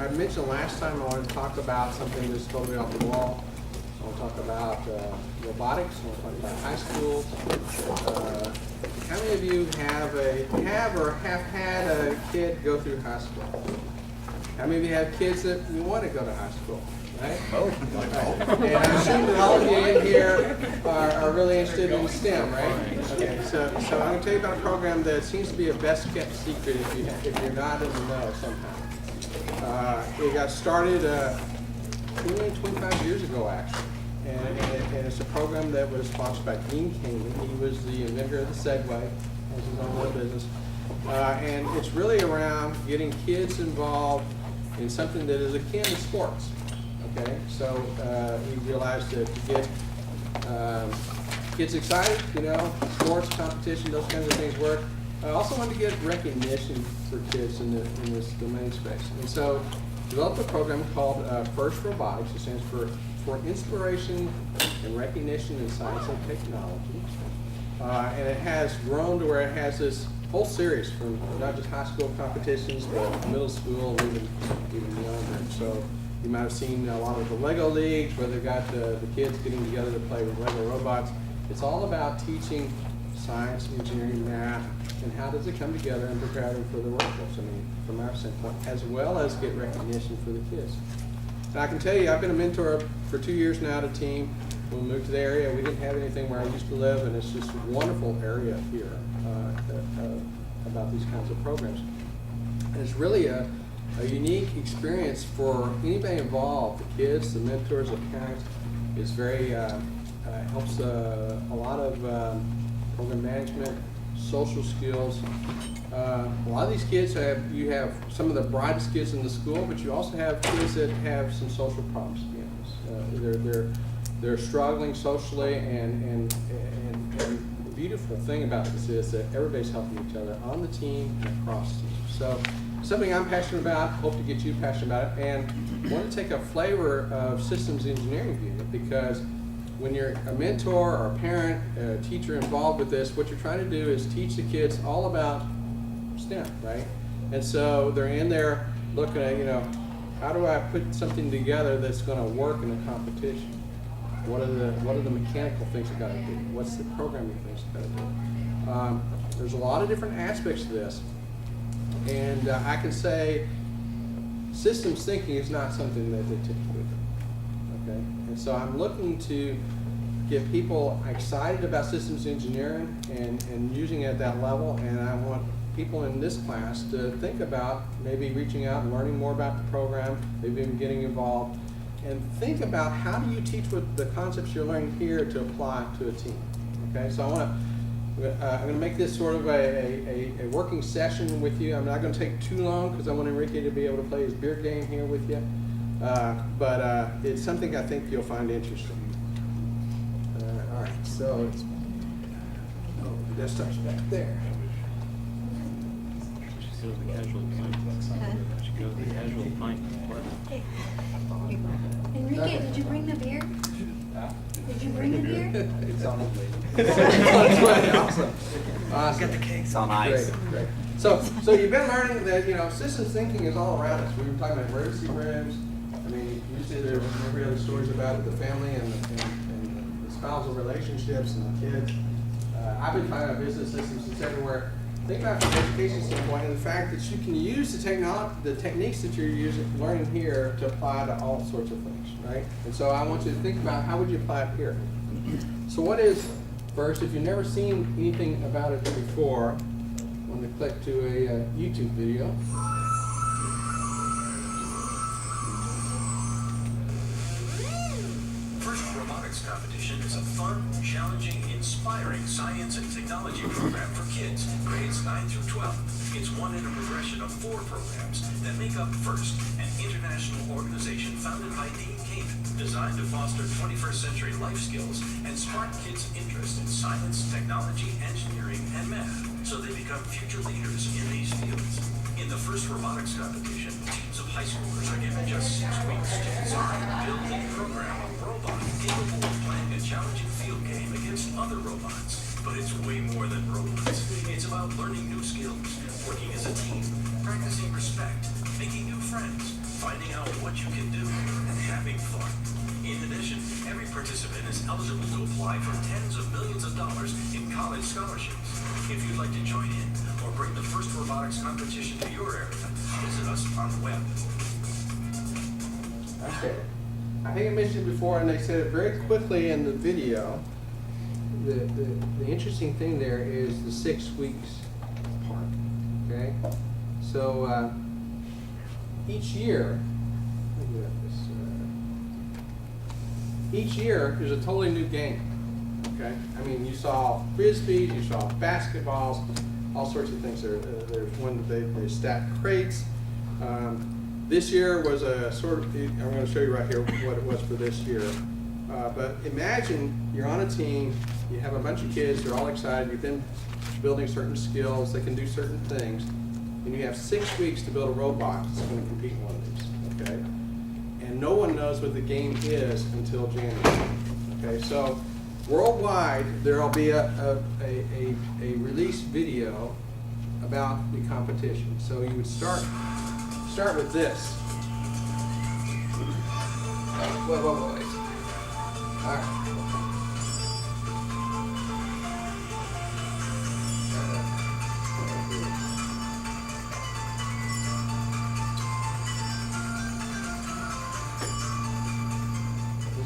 I mentioned last time I wanted to talk about something that's totally off the wall. I want to talk about robotics. I want to talk about high school. How many of you have or have had a kid go through high school? How many of you have kids that you want to go to high school? Right? Oh, right. And I'm assuming that all of you in here are really interested in STEM, right? Okay, so I'm going to tell you about a program that seems to be a best kept secret if you're not in the know somehow. It got started 25 years ago, actually. And it's a program that was sponsored by Dean Kamen. He was the inventor of the Segway, has his own little business. And it's really around getting kids involved in something that is akin to sports. Okay, so he realized that to get kids excited, sports, competition, those kinds of things work. I also wanted to get recognition for kids in this domain space. And so developed a program called FIRST Robotics. It stands for Inspiration and Recognition in Science and Technology. And it has grown to where it has this whole series from not just high school competitions, but middle school and even beyond that. So you might have seen a lot of the Lego leagues where they've got the kids getting together to play with Lego robots. It's all about teaching science, engineering, math, and how does it come together and prepare them for the workforce, from our standpoint, as well as get recognition for the kids. And I can tell you, I've been a mentor for 2 years now to a team. When we moved to the area, we didn't have anything where I used to live, and it's just a wonderful area here about these kinds of programs. And it's really a unique experience for anybody involved, the kids, the mentors, the parents. It's very, helps a lot of program management, social skills. A lot of these kids you have some of the brightest kids in the school, but you also have kids that have some social problems. They're struggling socially, and the beautiful thing about this is that everybody's helping each other on the team and across the team. So something I'm passionate about, hope to get you passionate about it, and want to take a flavor of systems engineering view, because when you're a mentor or a parent, a teacher involved with this, what you're trying to do is teach the kids all about STEM, right? And so they're in there looking at, how do I put something together that's going to work in a competition? What are the mechanical things I got to do? What's the programming things I got to do? There's a lot of different aspects to this, and I can say systems thinking is not something that they typically do. Okay, and so I'm looking to get people excited about systems engineering and using it at that level, and I want people in this class to think about maybe reaching out and learning more about the program, maybe even getting involved, and think about how do you teach what the concepts you're learning here to apply to a team. Okay, so I'm going to make this sort of a working session with you. I'm not going to take too long because I want Enrique to be able to play his beer game here with you, but it's something I think you'll find interesting. All right, so the desktop's back there. Go to the casual pint. Should go to the casual pint. Hey. Enrique, did you bring the beer? Did you bring the beer? It's on its way. Awesome. Get the cakes on ice. Great. So you've been learning that systems thinking is all around us. We were talking about emergency rooms. I mean, usually there's every other stories about it, the family and the spousal relationships and the kids. I've been talking about business systems since everywhere. Think about from an education standpoint and the fact that you can use the techniques that you're learning here to apply to all sorts of things, right? And so I want you to think about how would you apply it here. So what is, first, if you've never seen anything about it before, I'm going to click to a YouTube video. First Robotics Competition is a fun, challenging, inspiring science and technology program for kids, grades 9 through 12. It's one in a progression of 4 programs that make up FIRST, an international organization founded by Dean Kamen, designed to foster 21st century life skills and spark kids' interest in science, technology, engineering, and math, so they become future leaders in these fields. In the First Robotics Competition, teams of high schoolers are given just 6 weeks to design, build, and program a robot capable of playing a challenging field game against other robots. But it's way more than robots. It's about learning new skills, working as a team, practicing respect, making new friends, finding out what you can do, and having fun. In addition, every participant is eligible to apply for tens of millions of dollars in college scholarships. If you'd like to join in or bring the first robotics competition to your area, visit us on the web. Okay. I think I mentioned it before, and they said it very quickly in the video. The interesting thing there is the 6 weeks part. Okay, so each year, each year is a totally new game. Okay, I mean, you saw frisbees, you saw basketballs, all sorts of things. There's one that they stack crates. This year was a sort of, I'm going to show you right here what it was for this year. But imagine you're on a team, you have a bunch of kids, they're all excited, you've been building certain skills, they can do certain things, and you have 6 weeks to build a robot that's going to compete in one of these, okay? And no one knows what the game is until January, okay? So worldwide, there will be a release video about the competition. So you would start with this. Wait. All right.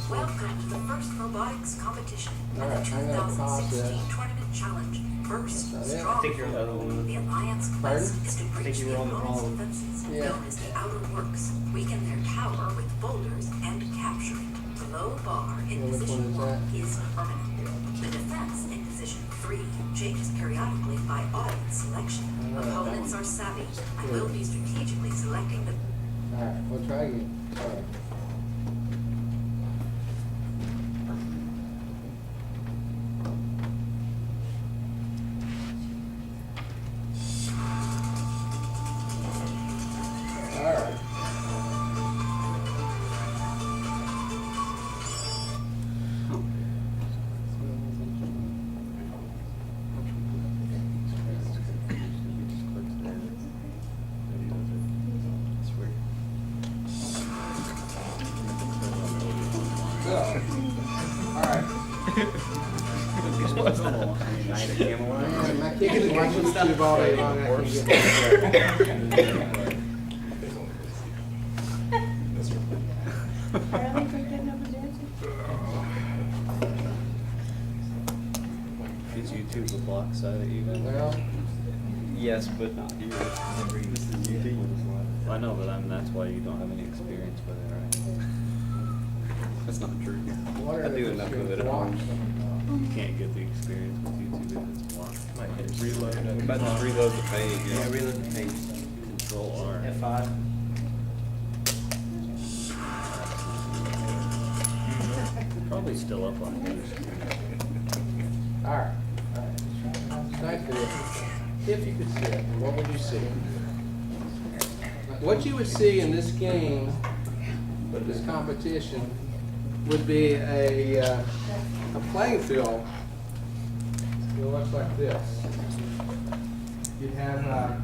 Welcome to the first robotics competition All and the right, I'm gonna pause 2016 this. Tournament Challenge. First, That's not it. strong. I think you're on the other one. The Alliance Pardon? quest is to breach you the were on the opponent's wrong- defenses, Yeah. known as the Outer Works. Weaken their tower with boulders and capture it. The low bar in Yeah, which position one 1 is is permanent. The defense in position 3 changes periodically by audience selection. Opponents are savvy and will be strategically selecting the All right, we'll try again. All right. All right. So, all right. Man, my kids can watch YouTube all day long. I can get Really for getting up and dancing? Is YouTube a block site at you guys? Well, Yes, but not here. This is YouTube. I know, but that's why you don't have any experience with it, right? That's not true. what are I do enough of it at home. home. You can't get the experience with YouTube if it's blocked. Might hit reload. About to reload the page. Yeah, reload the page. Control R. F5. Probably still up on here. All right. Nice video. If you could see it, what would you see? What you would see in this game, this competition, would be a playing field. It looks like this. You'd have a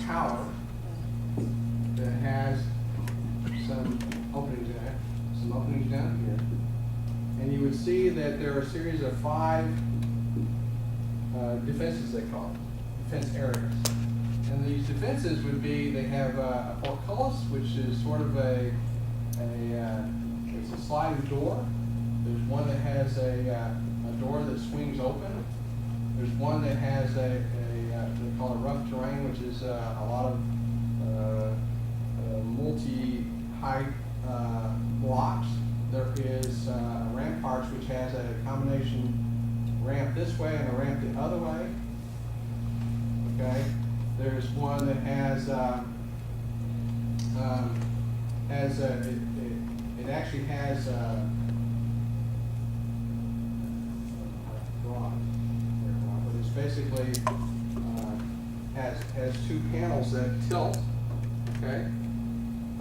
tower that has some openings in it, some openings down here. And you would see that there are a series of 5 defenses, they call them, defense areas. And these defenses would be, they have a portcullis, which is sort of it's a sliding door. There's one that has a door that swings open. There's one that has they call it rough terrain, which is a lot of multi-height blocks. There is ramparts, which has a combination ramp this way and a ramp the other way. Okay. There's one that it actually has but it's basically has 2 panels that tilt. Okay.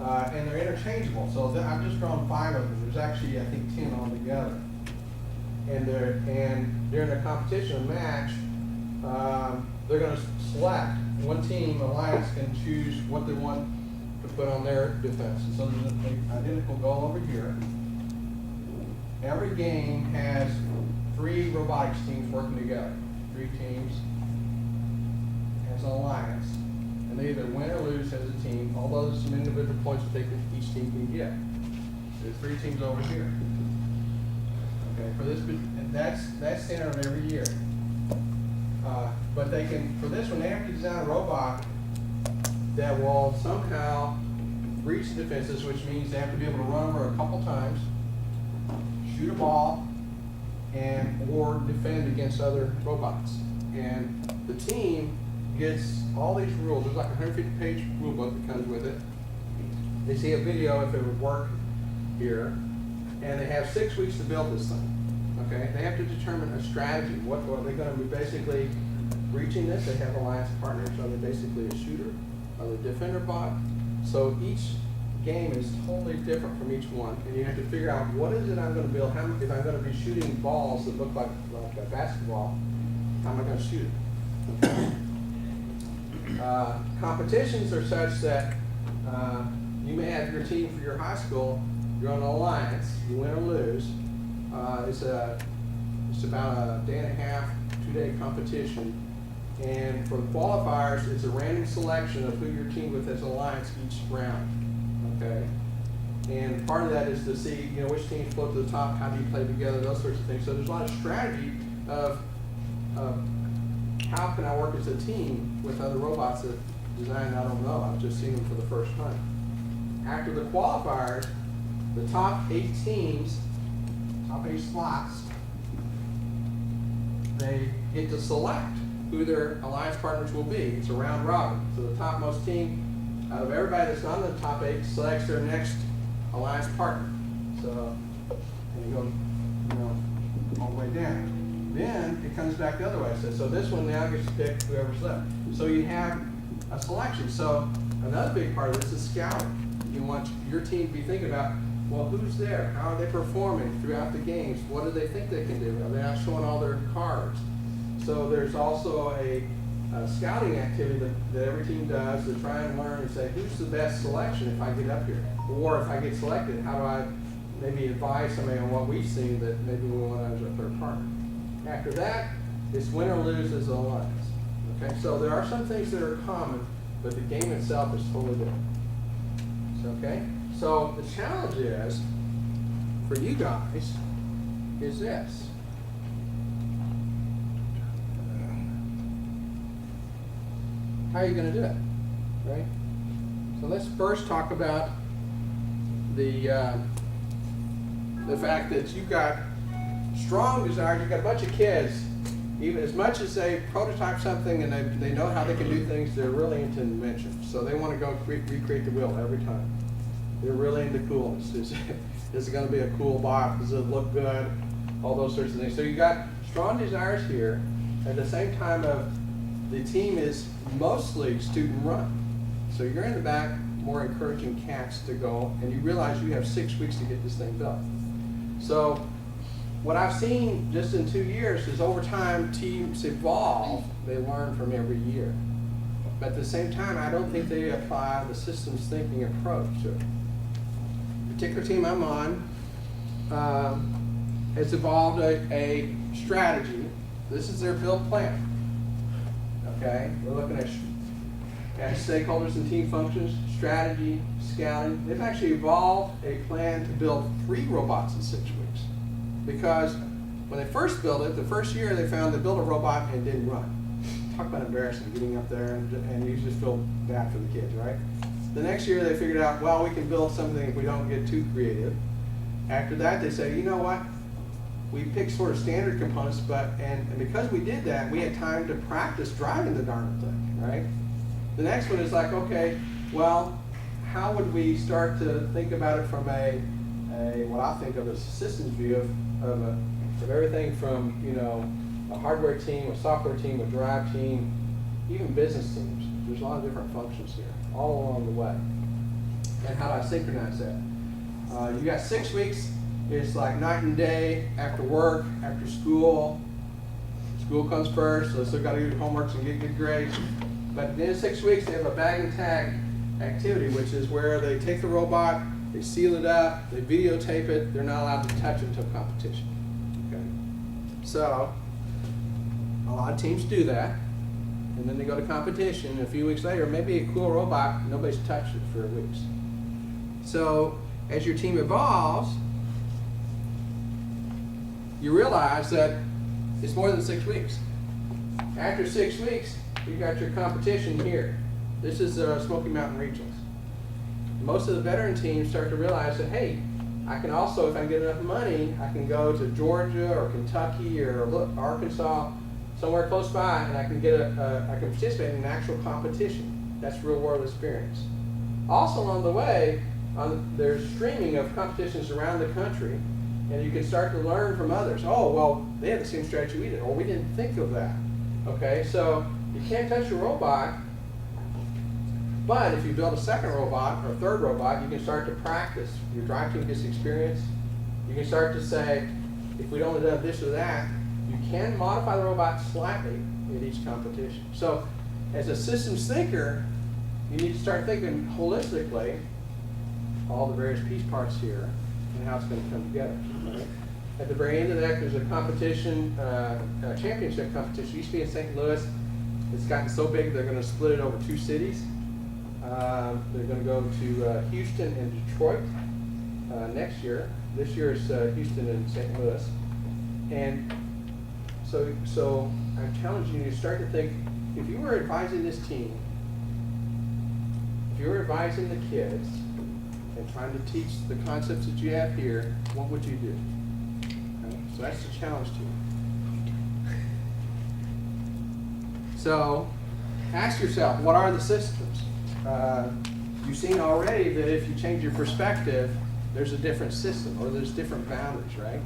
And they're interchangeable. So I've just drawn 5 of them. There's actually, I think, 10 altogether. And during a competition, a match, they're going to select one team, alliance, can choose what they want to put on their defense. And so there's an identical goal over here. Every game has 3 robotics teams working together. 3 teams as an alliance. And they either win or lose as a team, although there's some individual points that each team can get. There's 3 teams over here. Okay, for this, and that's standard every year. But they can, for this one, they have to design a robot that will somehow breach the defenses, which means they have to be able to run over a couple times, shoot a ball, or defend against other robots. And the team gets all these rules. There's like a 150-page rule book that comes with it. They see a video if it would work here, and they have 6 weeks to build this thing. Okay, they have to determine a strategy. What are they going to be basically breaching this? They have alliance partners. Are they basically a shooter? Are they a defender bot? So each game is totally different from each one, and you have to figure out what is it I'm going to build. How, if I'm going to be shooting balls that look like a basketball, how am I going to shoot it? Okay. Competitions are such that you may have your team for your high school. You're on an alliance. You win or lose. It's about a day and a half, 2-day competition. And for the qualifiers, it's a random selection of who you're teamed with as an alliance each round. Okay? And part of that is to see, which teams float to the top, how do you play together, those sorts of things. So there's a lot of strategy of how can I work as a team with other robots that design I don't know. I've just seen them for the first time. After the qualifiers, the top 8 teams, top 8 slots, they get to select who their alliance partners will be. It's a round robin. So the topmost team out of everybody that's not in the top 8 selects their next alliance partner. So, and you go, all the way down. Then it comes back the other way. So this one now gets to pick whoever's left. So you have a selection. So another big part of this is scouting. You want your team to be thinking about, well, who's there? How are they performing throughout the games? What do they think they can do? Are they not showing all their cards? So there's also a scouting activity that every team does to try and learn and say, who's the best selection if I get up here? Or if I get selected, how do I maybe advise somebody on what we've seen that maybe we want to as a third partner? After that, it's win or lose as an alliance. Okay, so there are some things that are common, but the game itself is totally different. Okay, so the challenge is, for you guys, is this. How are you going to do it, right? So let's first talk about the fact that you've got strong desires. You've got a bunch of kids, even as much as they prototype something and they know how they can do things, they're really into invention. So they want to go recreate the wheel every time. They're really into coolness. Is it going to be a cool bot? Does it look good? All those sorts of things. So you got strong desires here. At the same time, the team is mostly student run. So you're in the back more encouraging cats to go, and you realize you have 6 weeks to get this thing built. So what I've seen just in 2 years is over time teams evolve. They learn from every year. But at the same time, I don't think they apply the systems thinking approach to it. The particular team I'm on has evolved a strategy. This is their build plan. Okay, we're looking at stakeholders and team functions, strategy, scouting. They've actually evolved a plan to build 3 robots in 6 weeks. Because when they first built it, the first year they found they built a robot and it didn't run. Talk about embarrassing, getting up there and you just feel bad for the kids, right? The next year they figured out, well, we can build something if we don't get too creative. After that they say, you know what? We picked sort of standard components, and because we did that, we had time to practice driving the darn thing, right? The next one is like, okay, well, how would we start to think about it from what I think of as a systems view of everything from, a hardware team, a software team, a drive team, even business teams. There's a lot of different functions here, all along the way. And how do I synchronize that? You got 6 weeks. It's like night and day, after work, after school. School comes first, so still got to do homework and get good grades. But at the end of 6 weeks, they have a bag and tag activity, which is where they take the robot, they seal it up, they videotape it. They're not allowed to touch it until competition. Okay. So a lot of teams do that, and then they go to competition. And a few weeks later, maybe a cool robot, nobody's touched it for weeks. So as your team evolves, you realize that it's more than 6 weeks. After 6 weeks, you got your competition here. This is Smoky Mountain Regionals. Most of the veteran teams start to realize that, hey, I can also, if I get enough money, I can go to Georgia or Kentucky or Arkansas, somewhere close by, and I can get I can participate in an actual competition. That's real world experience. Also along the way, there's streaming of competitions around the country, and you can start to learn from others. Oh, well, they had the same strategy we did, or we didn't think of that. Okay, so you can't touch a robot, but if you build a second robot or a third robot, you can start to practice. Your drive team gets experience. You can start to say, if we'd only done this or that, you can modify the robot slightly in each competition. So as a systems thinker, you need to start thinking holistically, all the various piece parts here, and how it's going to come together. Right? At the very end of that, there's a competition, a championship competition. It used to be in St. Louis. It's gotten so big they're going to split it over 2 cities. They're going to go to Houston and Detroit next year. This year is Houston and St. Louis. And so I'm challenging you to start to think, if you were advising this team, if you were advising the kids and trying to teach the concepts that you have here, what would you do? Okay? So that's the challenge to you. So ask yourself, what are the systems? You've seen already that if you change your perspective, there's a different system, or there's different boundaries, right?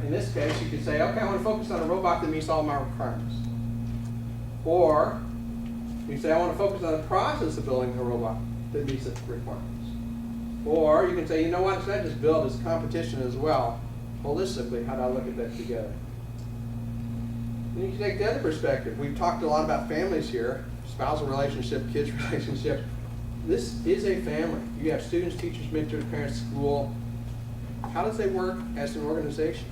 In this case, you could say, okay, I want to focus on a robot that meets all my requirements. Or you can say, I want to focus on the process of building a robot that meets the requirements. Or you can say, you know what, it's not just build, it's competition as well. Holistically, how do I look at that together? Then you can take the other perspective. We've talked a lot about families here, spousal relationship, kids relationship. This is a family. You have students, teachers, mentors, parents, school. How does they work as an organization?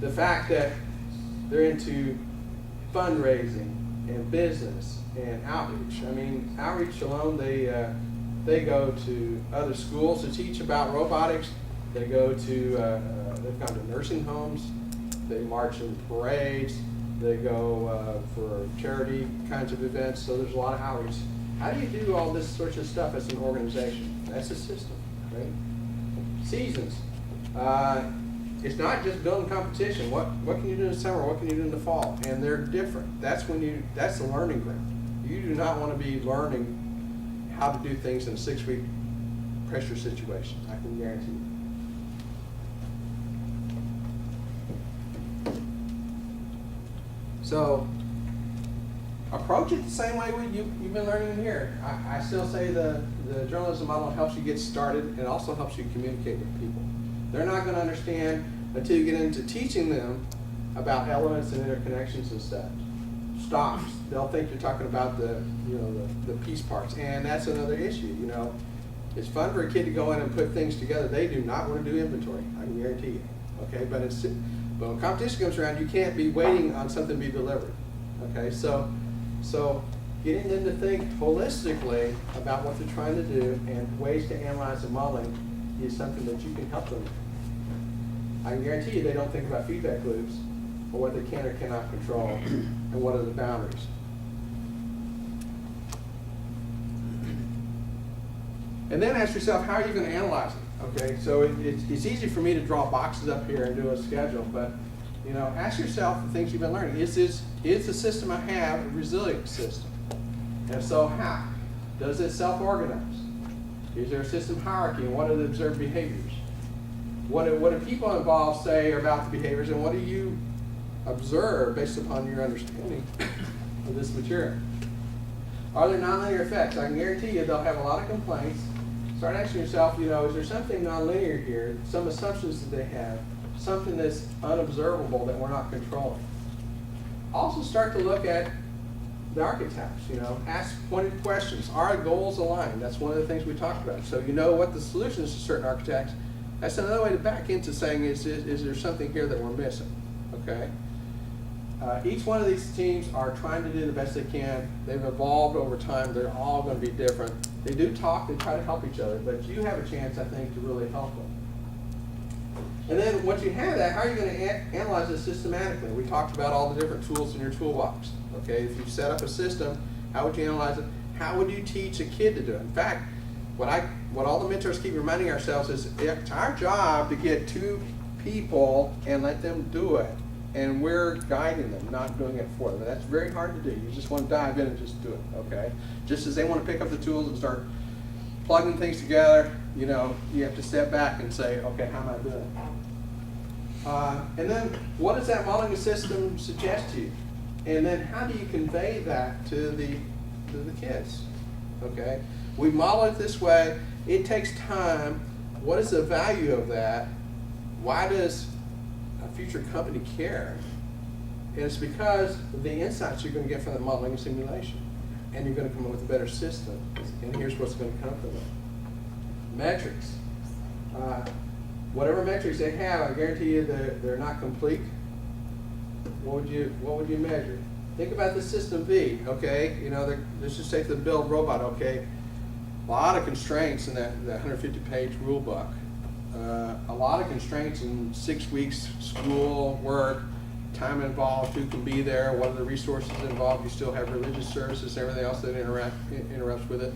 The fact that they're into fundraising and business and outreach. I mean, outreach alone, they go to other schools to teach about robotics. They go to, they've gone to nursing homes. They march in parades. They go for charity kinds of events. So there's a lot of outreach. How do you do all this sorts of stuff as an organization? That's a system, right? Seasons. It's not just building competition. What can you do in the summer? What can you do in the fall? And they're different. That's the learning ground. You do not want to be learning how to do things in a 6-week pressure situation. I can guarantee you. So approach it the same way you've been learning here. I still say the journalism model helps you get started and also helps you communicate with people. They're not going to understand until you get into teaching them about elements and interconnections and stuff. Stops. They'll think you're talking about the piece parts, and that's another issue. It's fun for a kid to go in and put things together. They do not want to do inventory. I can guarantee you. Okay, but when competition comes around, you can't be waiting on something to be delivered. Okay, so getting them to think holistically about what they're trying to do and ways to analyze and modeling is something that you can help them with. I can guarantee you they don't think about feedback loops or what they can or cannot control and what are the boundaries. And then ask yourself, how are you going to analyze it? Okay, so it's easy for me to draw boxes up here and do a schedule, but ask yourself the things you've been learning. Is the system I have a resilient system? And if so, how? Does it self-organize? Is there a system hierarchy, and what are the observed behaviors? What do people involved say about the behaviors, and what do you observe based upon your understanding of this material? Are there nonlinear effects? I can guarantee you they'll have a lot of complaints. Start asking yourself, is there something nonlinear here, some assumptions that they have, something that's unobservable that we're not controlling? Also start to look at the archetypes, you know, ask pointed questions. Are goals aligned? That's one of the things we talked about. So you know what the solutions to certain archetypes. That's another way to back into saying, is there something here that we're missing? Okay. Each one of these teams are trying to do the best they can. They've evolved over time. They're all going to be different. They do talk. They try to help each other. But you have a chance, I think, to really help them. And then once you have that, how are you going to analyze it systematically? We talked about all the different tools in your toolbox. Okay, if you set up a system, how would you analyze it? How would you teach a kid to do it? In fact, what all the mentors keep reminding ourselves is it's our job to get two people and let them do it. And we're guiding them, not doing it for them. And that's very hard to do. You just want to dive in and just do it, okay? Just as they want to pick up the tools and start plugging things together, you know, you have to step back and say, okay, how am I doing it? And then what does that modeling system suggest to you? And then how do you convey that to the kids? Okay? We model it this way. It takes time. What is the value of that? Why does a future company care? And it's because of the insights you're going to get from the modeling and simulation. And you're going to come up with a better system. And here's what's going to come from it. Metrics. Whatever metrics they have, I guarantee you they're not complete. What would you measure? Think about the system B, okay? You know, let's just take the build robot, okay? A lot of constraints in that 150-page rule book. A lot of constraints in 6 weeks school, work, time involved, who can be there, what are the resources involved. You still have religious services and everything else that interrupts with it.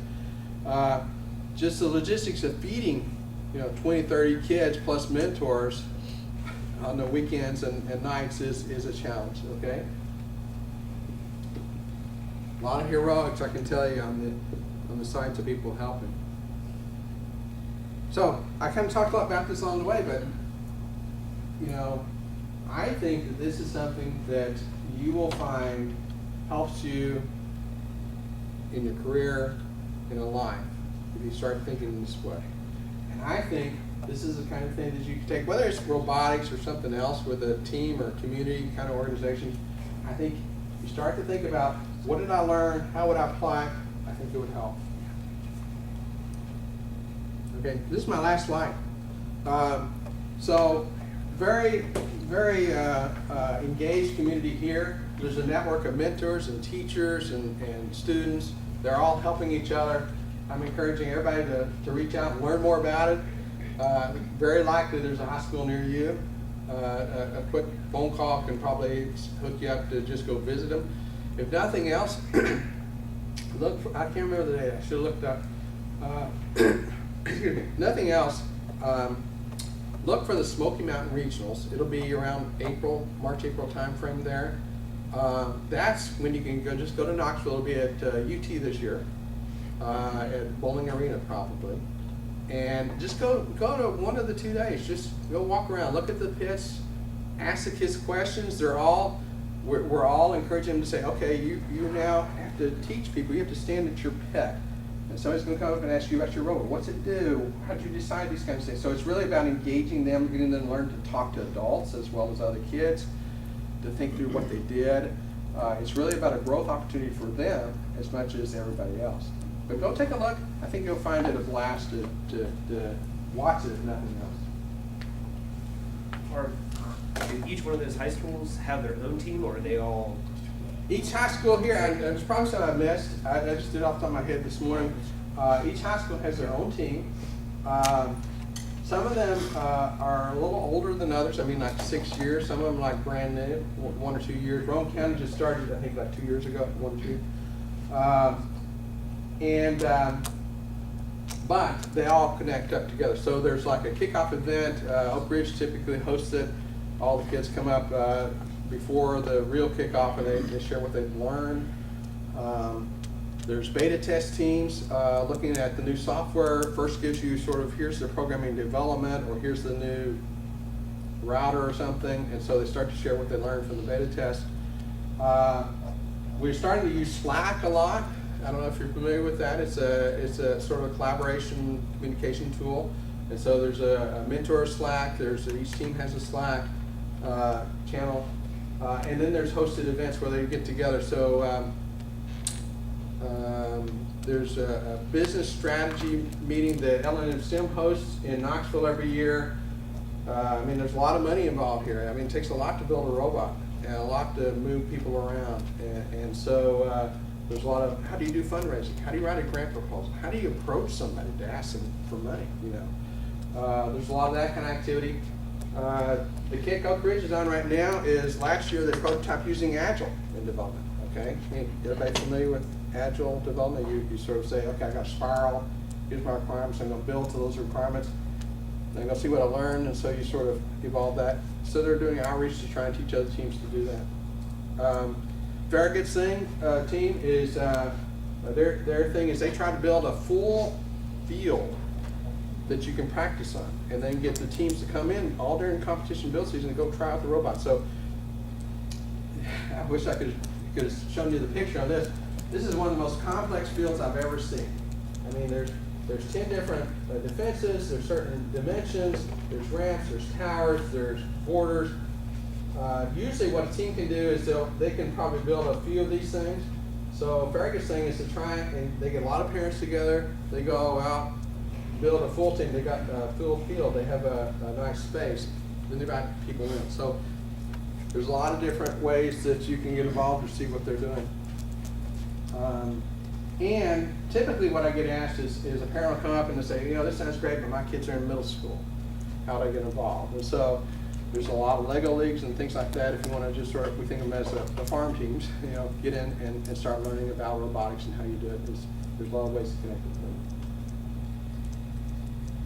Just the logistics of feeding, you know, 20, 30 kids plus mentors on the weekends and nights is a challenge, okay? A lot of heroics, I can tell you, on the sides of people helping. So, I kind of talked a lot about this along the way, but, you know, I think that this is something that you will find helps you in your career, in a life, if you start thinking in this way. And I think this is the kind of thing that you can take, whether it's robotics or something else with a team or community kind of organization. I think you start to think about, what did I learn? How would I apply it? I think it would help. Okay, this is my last slide. So, very, very engaged community here. There's a network of mentors and teachers and students. They're all helping each other. I'm encouraging everybody to reach out and learn more about it. Very likely there's a high school near you. A quick phone call can probably hook you up to just go visit them. If nothing else, look for, I can't remember the date, I should have looked up. Excuse me, nothing else, look for the Smoky Mountain Regionals. It'll be around March, April time frame there. That's when you can just go to Knoxville. It'll be at UT this year, at Bowling Arena probably. And just go to one of the 2 days. Just go walk around, look at the pits, ask the kids questions. We're all encouraging them to say, okay, you now have to teach people. You have to stand at your pit. And somebody's going to come up and ask you about your robot. What's it do? How did you decide these kinds of things? So it's really about engaging them, getting them to learn to talk to adults as well as other kids, to think through what they did. It's really about a growth opportunity for them as much as everybody else. But go take a look. I think you'll find it a blast to watch it if nothing else. Do each one of those high schools have their own team, or are they all? Each high school here, and there's probably some I missed. I just did it off the top of my head this morning. Each high school has their own team. Some of them are a little older than others. I mean, like 6 years. Some of them like brand new, 1 or 2 years. Rome County just started, I think, like 2 years ago, 1 or 2. But they all connect up together. So there's like a kickoff event. Oak Ridge typically hosts it. All the kids come up before the real kickoff and they share what they've learned. There's beta test teams looking at the new software. First gives you sort of, here's the programming development, or here's the new router or something, and so they start to share what they learned from the beta test. We're starting to use Slack a lot. I don't know if you're familiar with that. It's a sort of a collaboration communication tool. And so there's a mentor Slack. Each team has a Slack channel. And then there's hosted events where they get together. So There's a business strategy meeting that L&M STEM hosts in Knoxville every year. I mean, there's a lot of money involved here. I mean, it takes a lot to build a robot and a lot to move people around. And so there's a lot of, how do you do fundraising? How do you write a grant proposal? How do you approach somebody to ask them for money, you know? There's a lot of that kind of activity. The kick Oak Ridge is on right now is last year they prototyped using Agile in development, okay? Everybody familiar with Agile development? You sort of say, okay, I got a spiral, here's my requirements, I'm gonna build to those requirements. I'm gonna see what I learned, and so you sort of evolve that. So they're doing outreach to try and teach other teams to do that. Farragut's team is, their thing is they try to build a full field that you can practice on, and then get the teams to come in all during competition build season and go try out the robot. So I wish I could have shown you the picture on this. This is one of the most complex fields I've ever seen. I mean, there's 10 different defenses, there's certain dimensions, there's ramps, there's towers, there's borders. Usually what a team can do is they can probably build a few of these things. So Farragut's thing is to try, and they get a lot of parents together, they go out, build a full team, they got a full field, they have a nice space, then they invite people in. So there's a lot of different ways that you can get involved or see what they're doing. And typically what I get asked is a parent will come up and they say, you know, this sounds great, but my kids are in middle school. How do I get involved? And so there's a lot of Lego leagues and things like that. If you want to just sort of, we think of them as the farm teams, you know, get in and start learning about robotics and how you do it. There's a lot of ways to connect with them.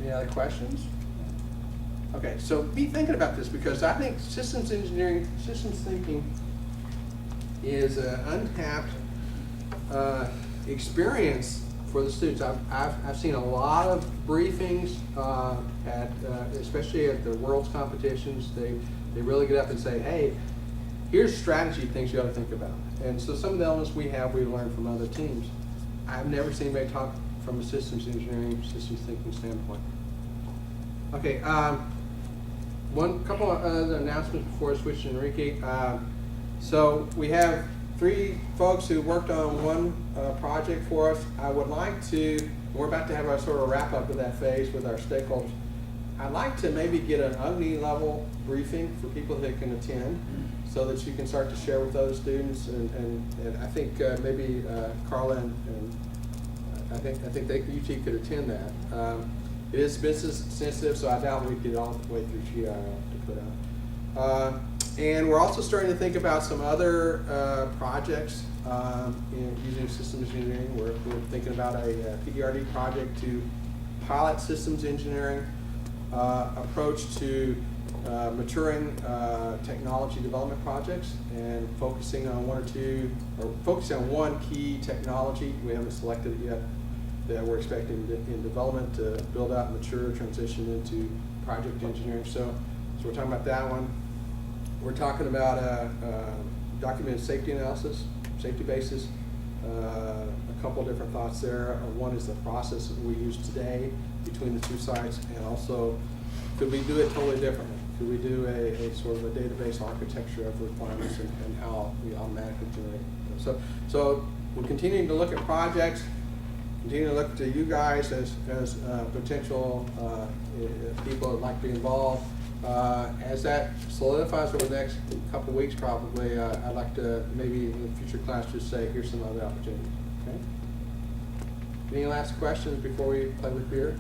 Any other questions? Okay, so be thinking about this, because I think systems engineering, systems thinking is an untapped experience for the students. I've seen a lot of briefings especially at the World's competitions. They really get up and say, hey, here's strategy things you ought to think about. And so some of the elements we learned from other teams. I've never seen anybody talk from a systems engineering, systems thinking standpoint. Okay, couple of other announcements before I switch to Enrique. So we have 3 folks who worked on one project for us. I would like to, we're about to have our sort of wrap up of that phase with our stakeholders. I'd like to maybe get an UGNI level briefing for people that can attend, so that you can start to share with other students, and I think maybe Carla and I think UT could attend that. It is business sensitive, so I doubt we'd get all the way through GIO to put out. And we're also starting to think about some other projects in using systems engineering. We're thinking about a PDRD project to pilot systems engineering approach to maturing technology development projects, and focusing on one key technology. We haven't selected it yet, that we're expecting in development to build out, mature, transition into project engineering. So we're talking about that one. We're talking about documented safety analysis, safety basis. A couple different thoughts there. One is the process that we use today between the 2 sites, and also could we do it totally differently? Could we do a sort of a database architecture of requirements and how we automatically generate them? So we're continuing to look at projects, continue to look to you guys as potential people that would like to be involved. As that solidifies over the next couple of weeks, probably, I'd like to maybe in the future class just say, here's some other opportunities. Okay? Any last questions before we play with beer?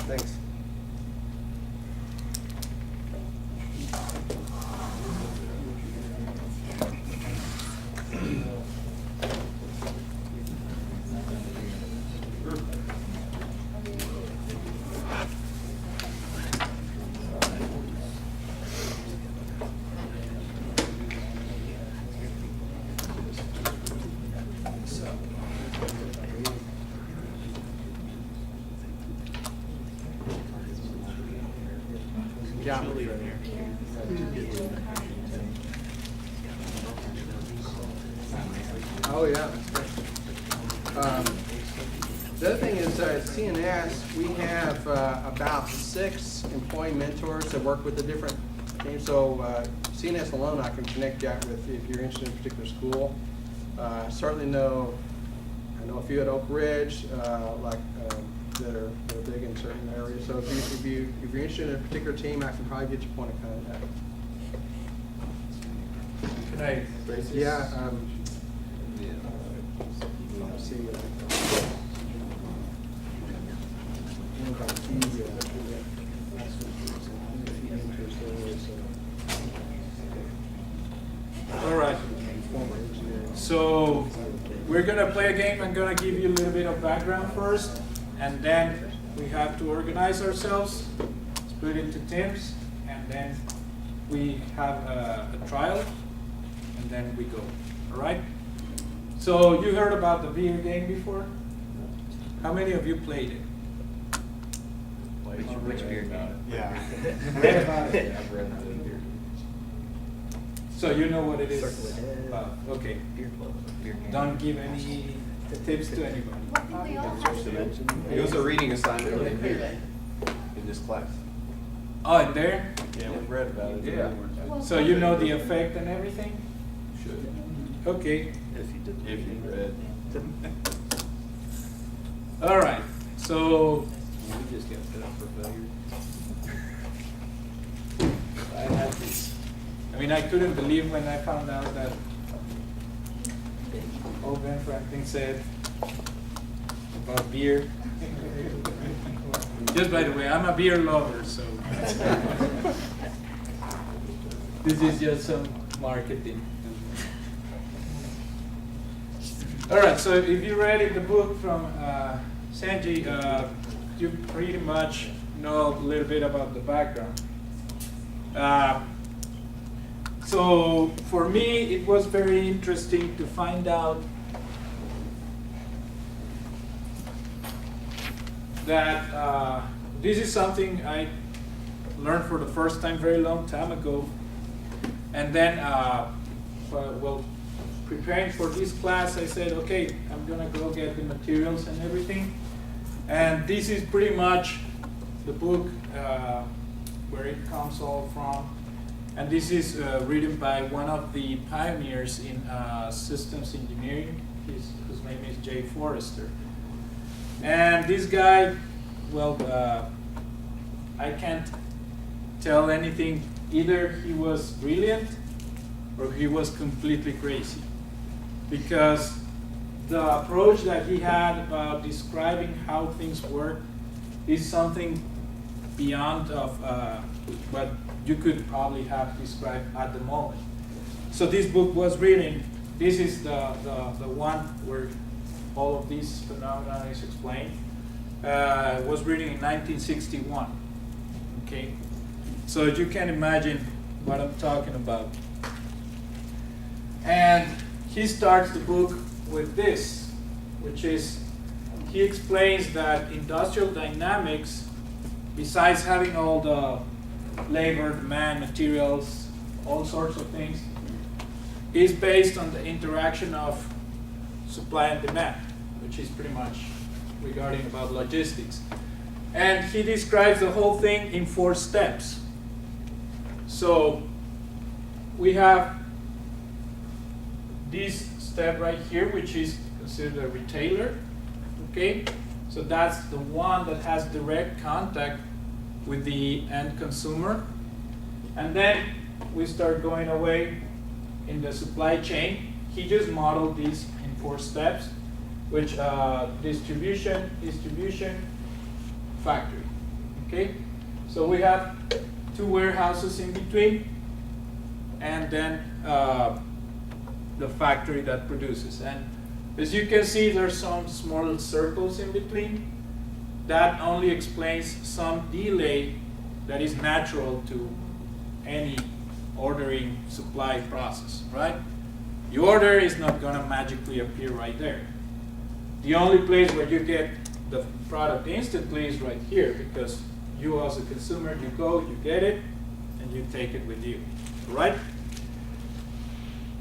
Thanks. Yeah. Oh yeah. The other thing is at CNS we have about 6 employee mentors that work with the different Okay, so CNS alone, I can connect you out with if you're interested in a particular school. Certainly I know a few at Oak Ridge, that are big in certain areas. So if you're interested in a particular team, I can probably get your point of contact. Can I raise this? Yeah. Let's see. All right. So we're gonna play a game. I'm gonna give you a little bit of background first, and then we have to organize ourselves, split into teams, and then we have a trial, and then we go. All right. So you heard about the video game before? How many of you played it? Which beer game? Yeah. Read about it. Yeah, I've read the beer. So you know what it is about. Okay. Beer club. Beer game. Don't give any tips to anybody. What do we all have to do? It was a reading assignment right here in this class. Oh, and there? Yeah, we read about it. Yeah. So you know the effect and everything? Should. Okay. If you read. All right. So We just got set up for failure. I had this. I mean, I couldn't believe when I found out that old Ben Franklin said about beer. Just by the way, I'm a beer lover, so this is just some marketing. All right, so if you read in the book from Sanji, you pretty much know a little bit about the background. So for me, it was very interesting to find out that this is something I learned for the first time very long time ago. And then, well, preparing for this class, I said, okay, I'm gonna go get the materials and everything. And this is pretty much the book where it comes all from. And this is written by one of the pioneers in systems engineering. His name is Jay Forrester. And this guy, well, I can't tell anything. Either he was brilliant or he was completely crazy. Because the approach that he had about describing how things work is something beyond of what you could probably have described at the moment. So this book was written, this is the one where all of these phenomena is explained. It was written in 1961, okay? So you can imagine what I'm talking about. And he starts the book with this, which is, he explains that industrial dynamics, besides having all the labor, demand, materials, all sorts of things, is based on the interaction of supply and demand, which is pretty much regarding about logistics. And he describes the whole thing in 4 steps. So we have this step right here, which is considered a retailer, okay? So that's the one that has direct contact with the end consumer. And then we start going away in the supply chain. He just modeled these in 4 steps, which distribution, factory, okay? So we have 2 warehouses in between, and then the factory that produces. And as you can see, there's some small circles in between. That only explains some delay that is natural to any ordering supply process, right? You order is not gonna magically appear right there. The only place where you get the product instantly is right here, because you as a consumer, you go, you get it, and you take it with you, right?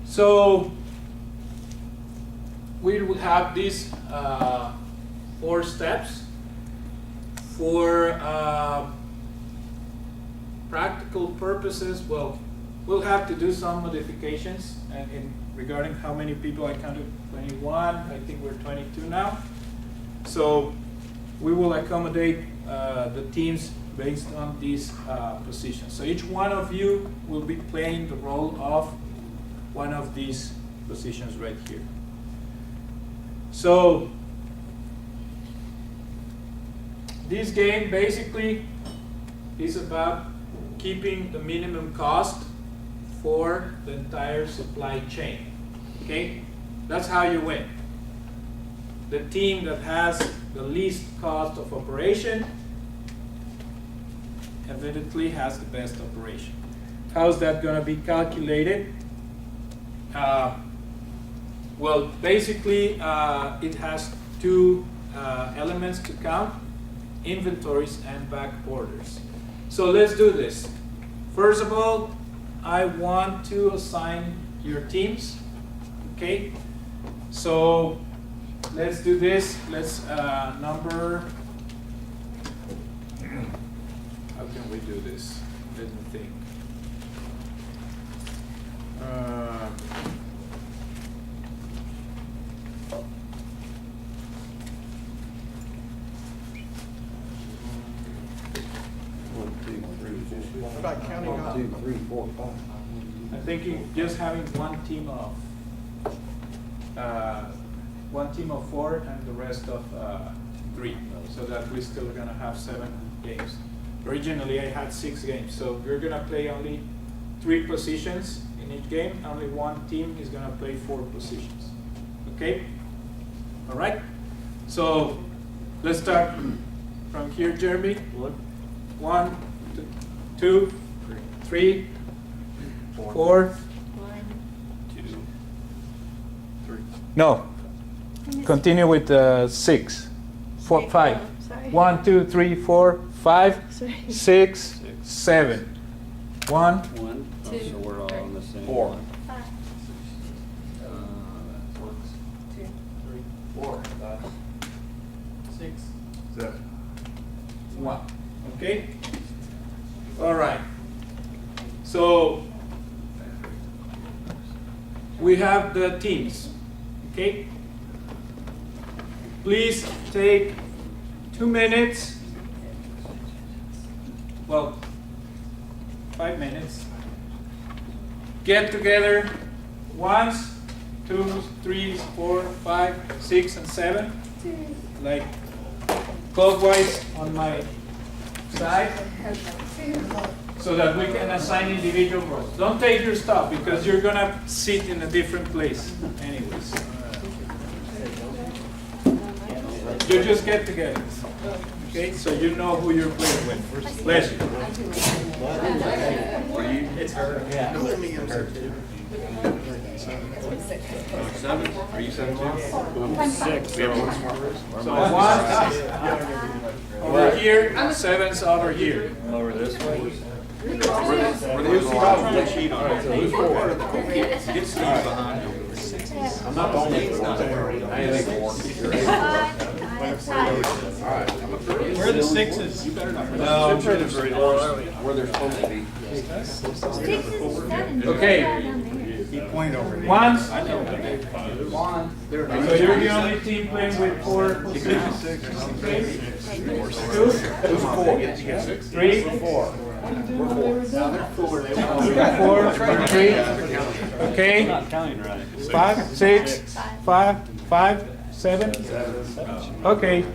So we will have these 4 steps for practical purposes, well, we'll have to do some modifications regarding how many people. I counted 21. I think we're 22 now. So we will accommodate the teams based on these positions. So each one of you will be playing the role of one of these positions right here. So this game basically is about keeping the minimum cost for the entire supply chain. Okay? That's how you win. The team that has the least cost of operation evidently has the best operation. How's that going to be calculated? Well, basically, it has two elements to count: inventories and back orders. So let's do this. First of all, I want to assign your teams. Okay? So let's do this. Let's number. How can we do this? Let me think. What about counting up? 1, 2, 3, 4, 5. I'm thinking just having one team of 4 and the rest of 3, so that we're still gonna have 7 games. Originally I had 6 games, so we're gonna play only 3 positions in each game. Only one team is gonna play 4 positions. Okay? All right? So let's start from here, Jeremy. 1, 2, 3, 4. No. Continue with 6, 4, 5. 1, 2, 3, 4, 5, 6, 7. 1, 1. Oh, Two. so we're all on the same 4. one. 4, 5, 6, 7. 1. Okay? All right. So we have the teams. Okay? Please take 2 minutes. Well, 5 minutes. Get together once, 2, 3, 4, 5, 6, and 7. Like clockwise on my side, so that we can assign individual roles. Don't take your stuff because you're gonna sit in a different place anyways. You just get together. Okay, so you know who you're playing with. Bless you. It's her. Yeah. Seven? Are you 7 too? 6. We have one smart person. So 1 over here, 7's over here. Over this way. Where there's a lot of cheat on it. Get Steve behind you. I'm not the only one. I think 4. Where are the 6s? You better not. No, very low. Where they're supposed to be. 6 and 7. Okay. Point over there. 1. So you're the only team playing with 4 positions. 2, 3, 4. 4, 3. Okay. Not counting right. 5, 6, 5, 7. Okay.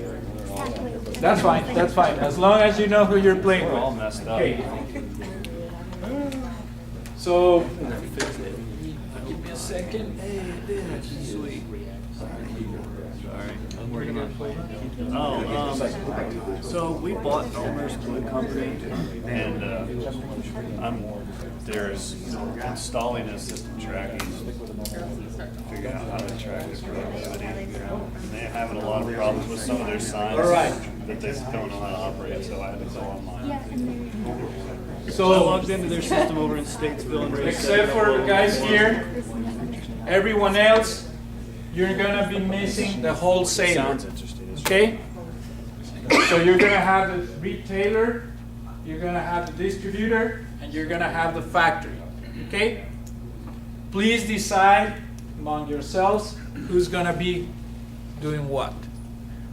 That's fine. That's fine. As long as you know who you're playing We're all with. messed up. Okay. So. Give me a second. Sweet. Sorry. I'm working on. So we bought Elmer's Glue Company, and they're installing a system tracking, figuring out how to track this productivity. And they're having a lot of problems with some of their signs that they don't know how to operate, so I had to go online. So I logged into their system over in Statesville and except for the guys here, everyone else, you're gonna be missing the wholesaler. Sounds interesting. Okay? So you're gonna have the retailer, you're gonna have the distributor, and you're gonna have the factory. Okay? Please decide among yourselves who's gonna be doing what.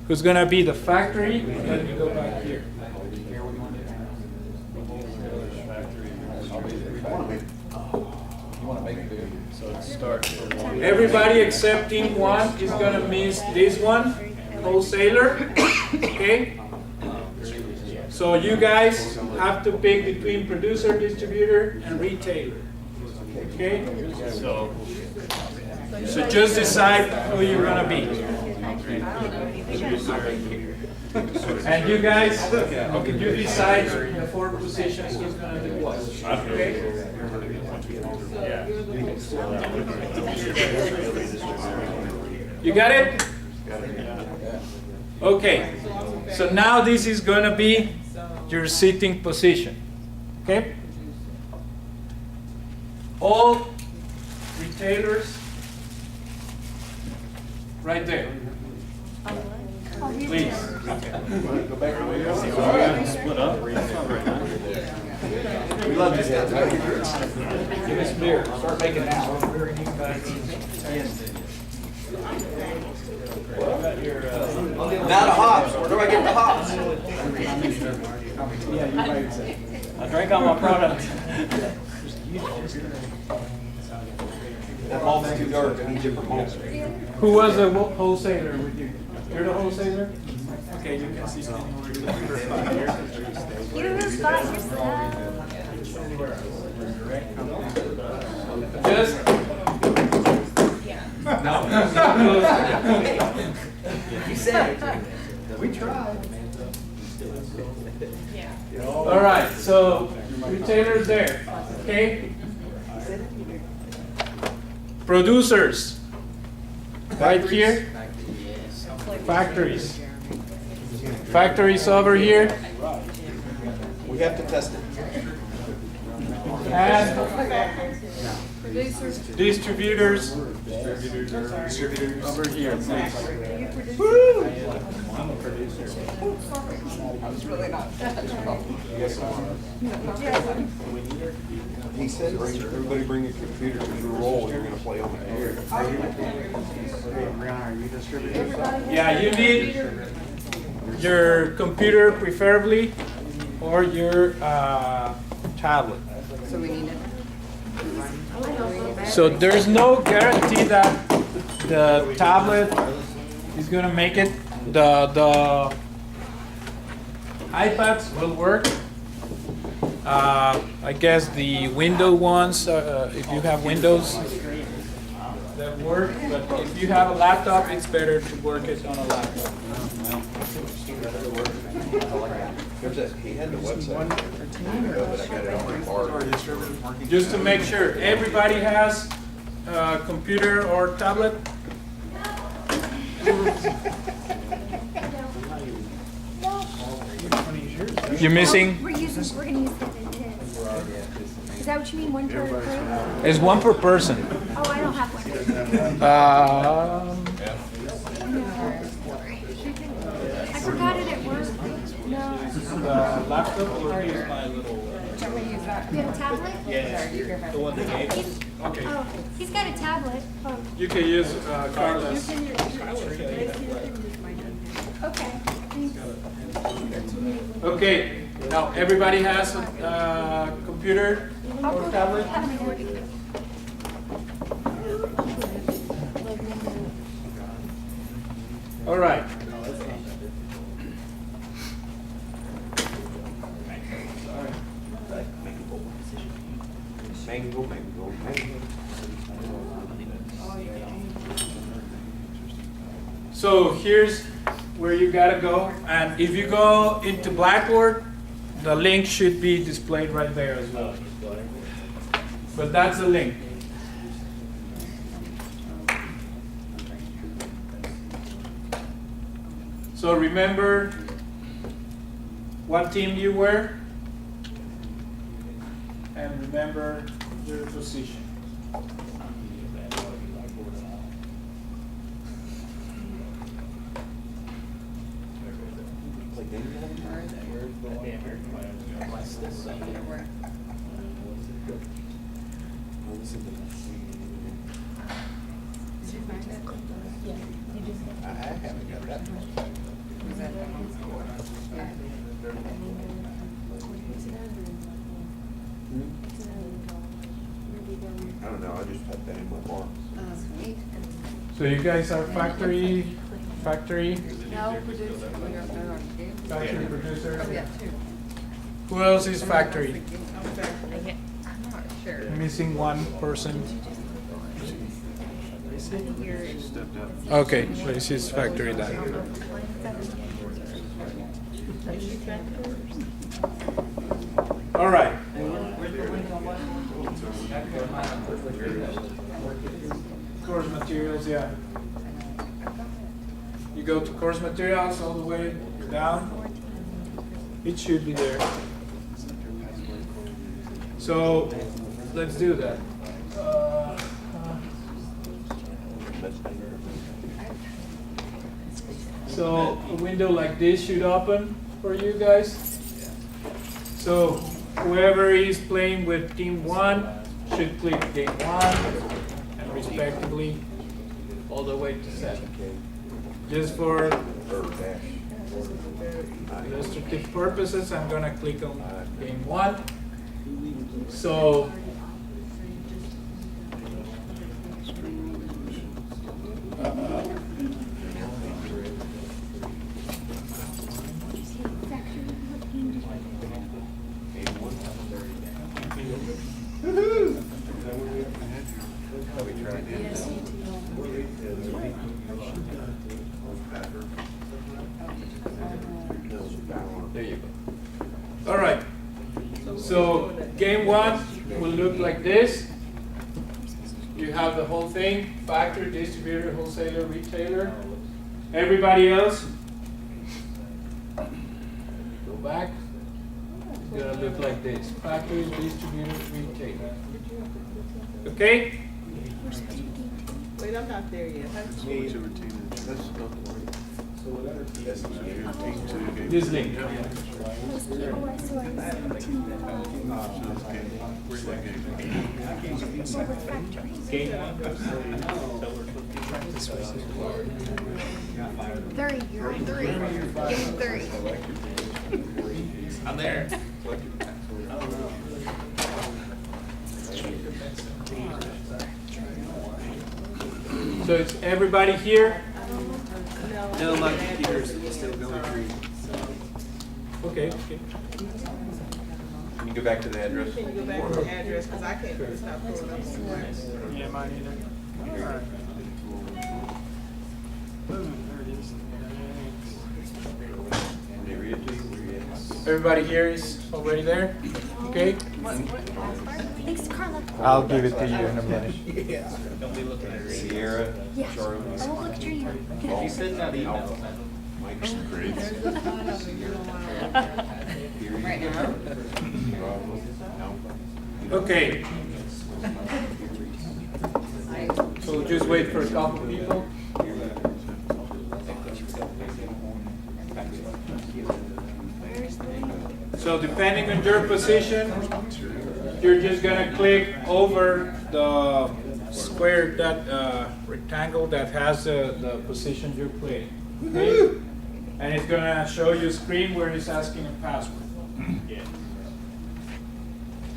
Who's gonna be the factory? Let me go back here. So it starts from one. Everybody except team 1 is gonna miss this one, wholesaler. Okay? So you guys have to pick between producer, distributor, and retailer. Okay? So So just decide who you're gonna be. And you guys, you decide in the 4 positions who's gonna do what. Okay? You got it? Okay. So now this is gonna be your sitting position. Okay? All retailers right there. Please. split up. We love this guy. Give us beer. Start making it out. Now the hops. Where do I get the hops? I drank all my product. That malt's too dark. I need different malts. Who was the wholesaler with you? You're the wholesaler? Okay, you can see me over here. You got yourself. Just. No. You said it. We tried. All right, so retailers there, okay? Producers, right here. Factories. Factories over here. We have to test it. And distributors over here. He said, everybody bring a computer to the roll. You're going to play on the air. Yeah, you need your computer preferably, or your tablet. So we need it. So there's no guarantee that the tablet is gonna make it. The iPads will work. I guess the Windows ones, if you have Windows, that work. But if you have a laptop, it's better to work it on a laptop. He had the website. But I got it on my bar. Just to make sure everybody has a computer or tablet. You're missing? We're gonna use that in this. Is that what you mean, one per person? It's one per person. Oh, I don't have one. I forgot it at work. No. Laptop or use my little. You have a tablet? Yeah, the one that gave us. Okay. Oh, he's got a tablet. Oh. You can use Carlos. Okay. Okay. Now everybody has a computer or tablet. All right. Mango, mango, mango. So here's where you gotta go, and if you go into Blackboard, the link should be displayed right there as well. But that's the link. So remember what team you were, and remember your position. I haven't got that. I don't know, I just put that in my bar. So you guys are factory No, producer. factory producers? Yeah, two. Who else is factory? I'm not sure. Missing one person. Here. Okay, Lacey's factory then. All right. Course materials, yeah. You go to course materials all the way down. It should be there. So let's do that. So a window like this should open for you guys. So whoever is playing with team 1 should click game 1 and respectively all the way to 7. Just for illustrative purposes, I'm gonna click on game 1. So there you go. All right. So game 1 will look like this. You have the whole thing: factory, distributor, wholesaler, retailer. Everybody else, go back. It's gonna look like this: factory, distributor, retailer. Okay? Wait, I'm not there yet. This link. Three, you're on 3. Game 3. I'm there. So it's everybody here? No, my computer's still going green. Okay, okay. Can you go back to the address? Can you go back to the address, because I can't, it's not pulling up on mine. Yeah, mine either. All right. Everybody here is already there? Okay? Thanks, Carla. I'll give it to you in a minute. Don't be looking at it. Sierra, Yeah. Charlie. I won't look at your email. If you send that email, Mike's great. Right now? Okay. So just wait for a couple people. So depending on your position, you're just gonna click over the square, that rectangle that has the position you're playing. Okay? And it's gonna show you a screen where it's asking a password.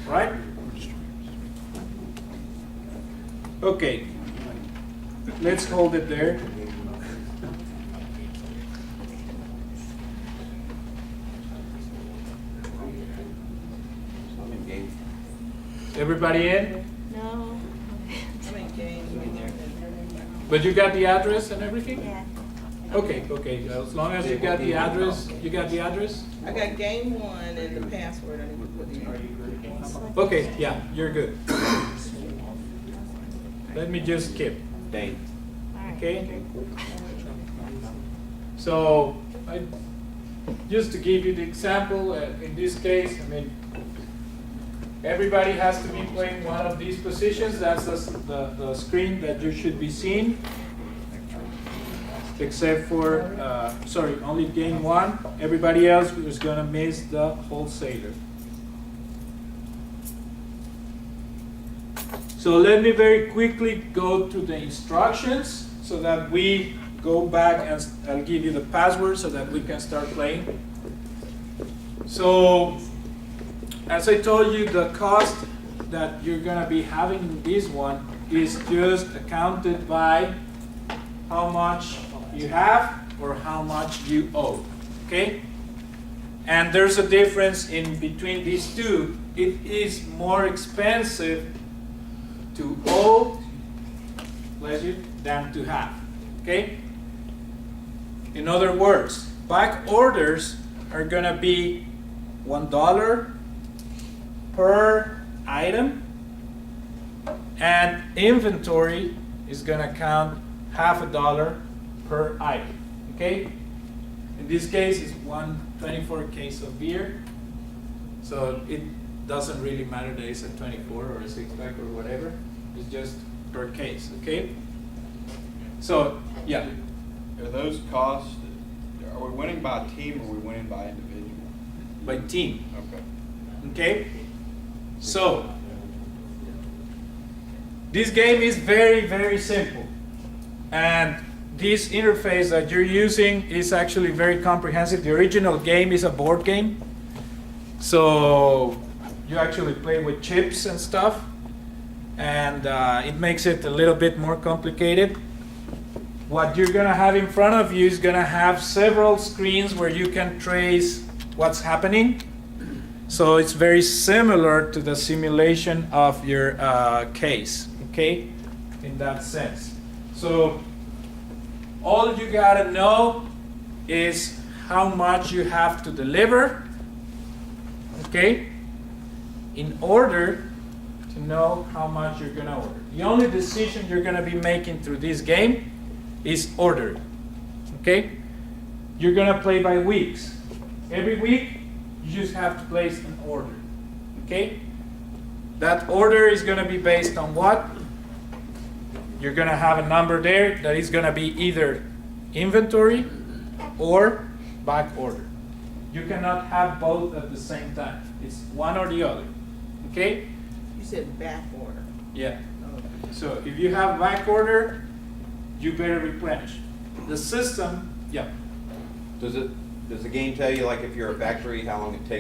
Right? Okay. Let's hold it there. Everybody in? No. I'm in game. But you got the address and everything? Yeah. Okay, okay. As long as you got the address, you got the address? I got game 1 and the password I need to put in. Okay, yeah, you're good. Let me just skip. Dane. Okay? So, just to give you the example, in this case, I mean, everybody has to be playing one of these positions. That's the screen that you should be seeing. except for, sorry, only gain one. Everybody else is gonna miss the wholesaler. So let me very quickly go to the instructions so that we go back and I'll give you the password so that we can start playing. So, as I told you, the cost that you're gonna be having in this one is just accounted by how much you have or how much you owe, okay? And there's a difference in between these two. It is more expensive to owe, bless you, than to have, okay? In other words, back orders are gonna be $1 per item, and inventory is gonna count $0.50 per item, okay? In this case, it's 124 case of beer, so it doesn't really matter that it's a 24 or a 6-pack or whatever. It's just per case, okay? So, yeah. Are those costs, are we winning by team or are we winning by individual? By team, Okay. okay? So, this game is very, very simple. And this interface that you're using is actually very comprehensive. The original game is a board game. So, you actually play with chips and stuff. And it makes it a little bit more complicated. What you're gonna have in front of you is gonna have several screens where you can trace what's happening. So it's very similar to the simulation of your case, okay? In that sense. So all you gotta know is how much you have to deliver, okay? In order to know how much you're gonna order. The only decision you're gonna be making through this game is order, okay? You're gonna play by weeks. Every week, you just have to place an order, okay? That order is gonna be based on what? You're gonna have a number there that is gonna be either inventory or back order. You cannot have both at the same time. It's one or the other, okay? You said back order. Yeah. Oh. So if you have back order, you better replenish. The system, yeah. Does the game tell you, like, if you're a factory, how long it takes